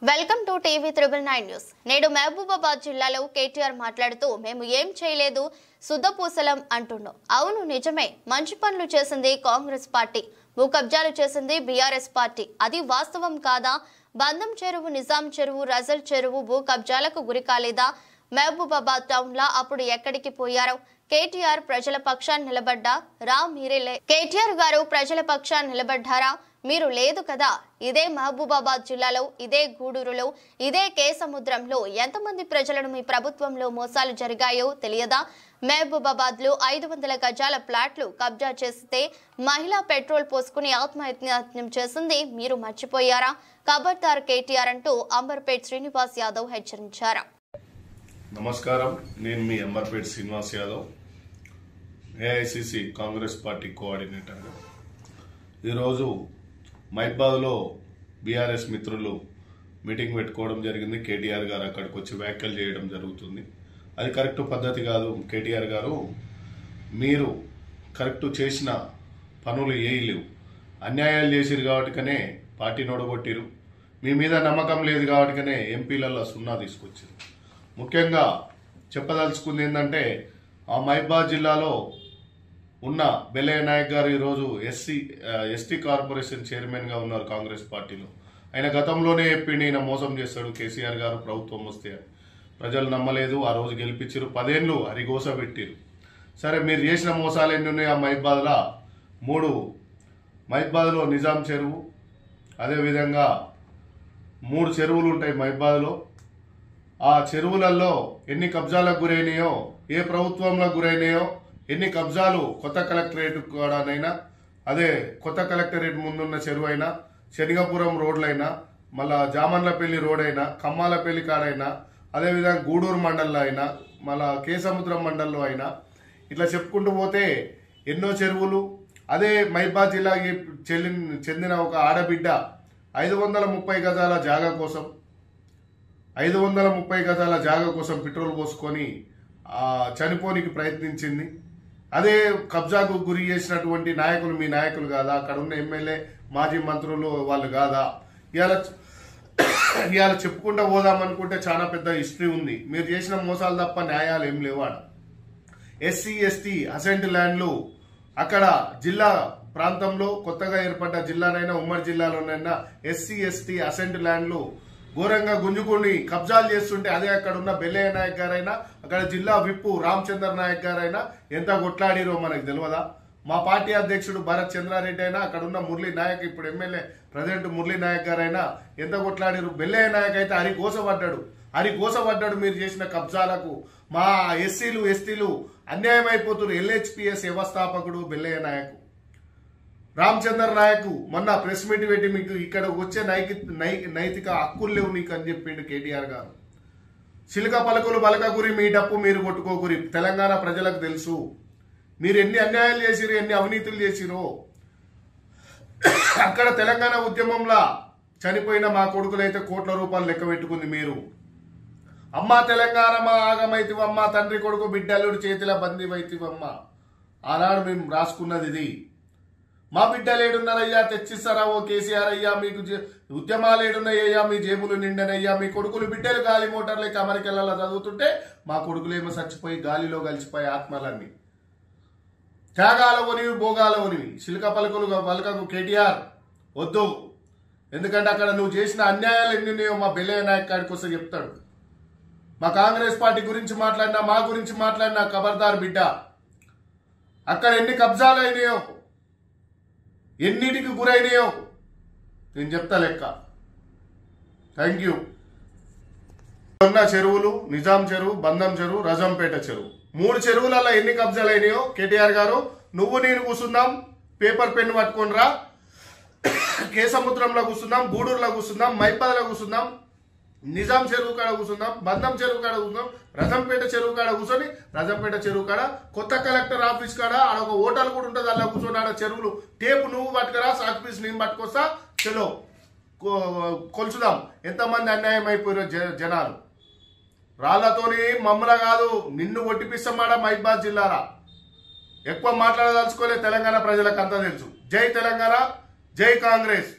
Welcome to TV 999 news. నేడు మహబూబాబాద్ జిల్లాలో కేటీఆర్ మాట్లాడుతూ మేము ఏం చేయలేదు సుద్దపూసలం అంటున్నాం. అవును నిజమే, మంచి పనులు చేసింది కాంగ్రెస్ పార్టీ, భూ కబ్జాలు చేసింది బీఆర్ఎస్ పార్టీ. అది వాస్తవం కాదా? బంధం చెరువు, నిజాం చెరువు, రజల్ చెరువు భూ కబ్జాలకు గురి కాలేదా? మహబూబాబాద్ టౌన్ లా అప్పుడు ఎక్కడికి పోయారు? కేటీఆర్ ప్రజల పక్షాన్ని నిలబడ్డా రా మీరే కేటీఆర్ గారు ప్రజల పక్షాన్ని నిలబడ్డారా? మీరు లేదు కదా. ఇదే మహబూబాబాద్ జిల్లాలో, ఇదే గూడూరులో, ఇదే కేసముద్రంలో ఎంతమంది ప్రజలను మీ ప్రభుత్వంలో మోసాలు జరిగాయో తెలియదా? మహబూబాబాద్ లో 500 గజాల ప్లాట్లు కబ్జా చేస్తే మహిళా పెట్రోల్ పోసుకుని ఆత్మహత్యం చేసింది మీరు మర్చిపోయారా? ఖబర్దార్ కేటీఆర్ అంటూ అంబర్పేట్ శ్రీనివాస్ యాదవ్ హెచ్చరించారు. నమస్కారం, నేను మీ అంబర్పేట్ శ్రీనివాస్ యాదవ్, ఏఐసిసి కాంగ్రెస్ పార్టీ కోఆర్డినేటర్గా. ఈరోజు మహబూబాబాద్లో బీఆర్ఎస్ మిత్రులు మీటింగ్ పెట్టుకోవడం జరిగింది. కేటీఆర్ గారు అక్కడికి వచ్చి వ్యాఖ్యలు చేయడం జరుగుతుంది. అది కరెక్ట్ పద్ధతి కాదు. కేటీఆర్ గారు, మీరు కరెక్ట్ చేసిన పనులు ఏవి లేవు, అన్యాయాలు చేసిరు కాబట్టికనే పార్టీ నొడగొట్టిరు. మీ మీద నమ్మకం లేదు కాబట్టికనే ఎంపీలలో 0 తీసుకొచ్చారు. ముఖ్యంగా చెప్పదలుచుకుంది ఏంటంటే, ఆ మహబూబాబాద్ జిల్లాలో ఉన్న బెల్లయ్య నాయక్ గారు ఈరోజు ఎస్టీ కార్పొరేషన్ చైర్మన్గా ఉన్నారు కాంగ్రెస్ పార్టీలో. ఆయన గతంలోనే చెప్పిండి ఈయన మోసం చేస్తాడు కేసీఆర్ గారు ప్రభుత్వం వస్తే. ప్రజలు నమ్మలేదు, ఆ రోజు గెలిపించారు. 10 ఏళ్ళు అరిగోస పెట్టిరు. సరే, మీరు చేసిన మోసాలు ఎన్ని ఉన్నాయి? ఆ మహబూబాబాద్లో 3 మహబూబాబాద్లో నిజాం చెరువు, అదేవిధంగా 3 చెరువులు ఉంటాయి మహబూబాబాద్లో. ఆ చెరువులలో ఎన్ని కబ్జాలకు గురైనాయో, ఏ ప్రభుత్వంలో గురైనాయో, ఎన్ని కబ్జాలు కొత్త కలెక్టరేట్ కాడనైనా, అదే కొత్త కలెక్టరేట్ ముందున్న చెరువు అయినా, శనిగపురం రోడ్లైనా, మళ్ళా జామన్లపల్లి రోడ్ అయినా, కమ్మాలపల్లి కాడైనా, అదేవిధంగా గూడూరు మండలంలో అయినా, మళ్ళా కేసముద్రం మండలంలో అయినా, ఇట్లా చెప్పుకుంటూ పోతే ఎన్నో చెరువులు. అదే మహబూబాబాద్ జిల్లాకి చెందిన ఒక ఆడబిడ్డ 530 గజాల జాగా కోసం 530 గజాల జాగా కోసం పెట్రోల్ పోసుకొని చనిపోనికి ప్రయత్నించింది. అదే కబ్జాకు గురి చేసినటువంటి నాయకులు మీ నాయకులు కాదా? అక్కడ ఉన్న ఎమ్మెల్యే, మాజీ మంత్రులు వాళ్ళు కాదా? ఇవాళ చెప్పుకుంటూ పోదామనుకుంటే చాలా పెద్ద హిస్టరీ ఉంది. మీరు చేసిన మోసాలు తప్ప న్యాయాలు ఏం లేవాడ. ఎస్సీ ఎస్టీ అసెంట్ ల్యాండ్లు అక్కడ జిల్లా ప్రాంతంలో కొత్తగా ఏర్పడ్డ జిల్లానైనా, ఉమ్మడి జిల్లాలోనైనా ఎస్సీ ఎస్టీ అసెంట్ ల్యాండ్లు ఘోరంగా గుంజుకొని కబ్జాలు చేస్తుంటే, అదే అక్కడ ఉన్న బెల్లయ్య నాయక్ గారైనా, అక్కడ జిల్లా విప్పు రామచంద్ర నాయక్ గారైనా ఎంత కొట్లాడిరో మనకు తెలియదా? మా పార్టీ అధ్యక్షుడు భరత్ చంద్రారెడ్డి అయినా, అక్కడ ఉన్న మురళీ నాయక్, ఇప్పుడు ఎమ్మెల్యే ప్రజెంట్ మురళీ నాయక్ గారైనా ఎంత కొట్లాడిరు. బెల్లయ్య నాయక్ అయితే అరిగోసపడ్డాడు మీరు చేసిన కబ్జాలకు. మా ఎస్సీలు ఎస్టీలు అన్యాయం అయిపోతున్నారు. ఎల్హెచ్పిఎస్ వ్యవస్థాపకుడు బెల్లయ్య నాయక్. రామచంద్ర నాయక్ మొన్న ప్రెస్ మీట్ పెట్టి మీకు ఇక్కడ వచ్చే నైతిక హక్కులు లేవు నీకు అని చెప్పిండు కేటీఆర్ గారు. చిలుక పలుకులు బలకగురి, మీ డప్పు మీరు కొట్టుకోగురి. తెలంగాణ ప్రజలకు తెలుసు మీరు ఎన్ని అన్యాయాలు చేసిరో, ఎన్ని అవినీతులు చేసిరో. అక్కడ తెలంగాణ ఉద్యమంలో చనిపోయిన మా కొడుకులైతే కోట్ల రూపాయలు లెక్క పెట్టుకుంది మీరు. అమ్మా తెలంగాణ మా ఆగమైతివమ్మ, తండ్రి కొడుకు బిడ్డలుడు చేతిలో బందీవైతివమ్మ. ఆనాడు మేము రాసుకున్నది ఇది. మా బిడ్డలు ఏడున్నారయ్యా, తెచ్చిస్తారా ఓ కేసీఆర్ అయ్యా? మీకు ఉద్యమాలు ఏడున్నాయ్యా? మీ జేబులు నిండనయ్యా? మీ కొడుకులు బిడ్డలు గాలి మోటార్లకి అమెరికాలలో చదువుతుంటే మా కొడుకులేమో చచ్చిపోయి గాలిలో కలిసిపోయి ఆత్మలన్నీ. త్యాగాల ఒనివి, భోగాల ఒనివి. చిలుక పలకకు కేటీఆర్ వద్దు. ఎందుకంటే అక్కడ నువ్వు చేసిన అన్యాయాలు ఎన్ని ఉన్నాయో మా బెల్లయ్య నాయక్ కాడికి వస్తే చెప్తాడు. మా కాంగ్రెస్ పార్టీ గురించి మాట్లాడినా, మా గురించి మాట్లాడినా ఖబర్దార్ బిడ్డ. అక్కడ ఎన్ని కబ్జాలు అయినాయో, ఎన్నిటికి గురైనాయో నేను చెప్తా లెక్క. Thank you. ఉన్న చెరువులు నిజాం చెరువు, బంధం చెరువు, రజంపేట చెరువు, 3 చెరువులలో ఎన్ని కబ్జాలు అయినాయో కేటీఆర్ గారు నువ్వు నేను కూర్చుందాం, పేపర్ పెన్ పట్టుకొని రా. కేసముద్రంలో కూర్చుందాం, గూడూరులో కూర్చుందాం, మహబూబాబాద్లో కూర్చుందాం, నిజాం చెరువు కాడ కూర్చుందాం, బంధం చెరువు కాడ కూర్చుందాం, రజంపేట చెరువు కాడ కూర్చొని, రజంపేట చెరువు కాడ కొత్త కలెక్టర్ ఆఫీస్ కాడ ఆడ ఒక హోటల్ కూడా ఉంటుంది. అలా కూర్చొని ఆడ చెరువులు టేపు నువ్వు పట్టుకురా, సాక్ పీస్ నేను పట్టుకొస్తా, చలో కొలుచుదాం ఎంతమంది అన్యాయం అయిపోయారో జనాలు. రాళ్లతోని మమ్మల కాదు, నిన్ను ఒట్టిపిస్తామాడ మహబూబాబాద్ జిల్లారా. ఎక్కువ మాట్లాడదలుచుకోలే, తెలంగాణ ప్రజలకు అంతా తెలుసు. జై తెలంగాణ, జై కాంగ్రెస్.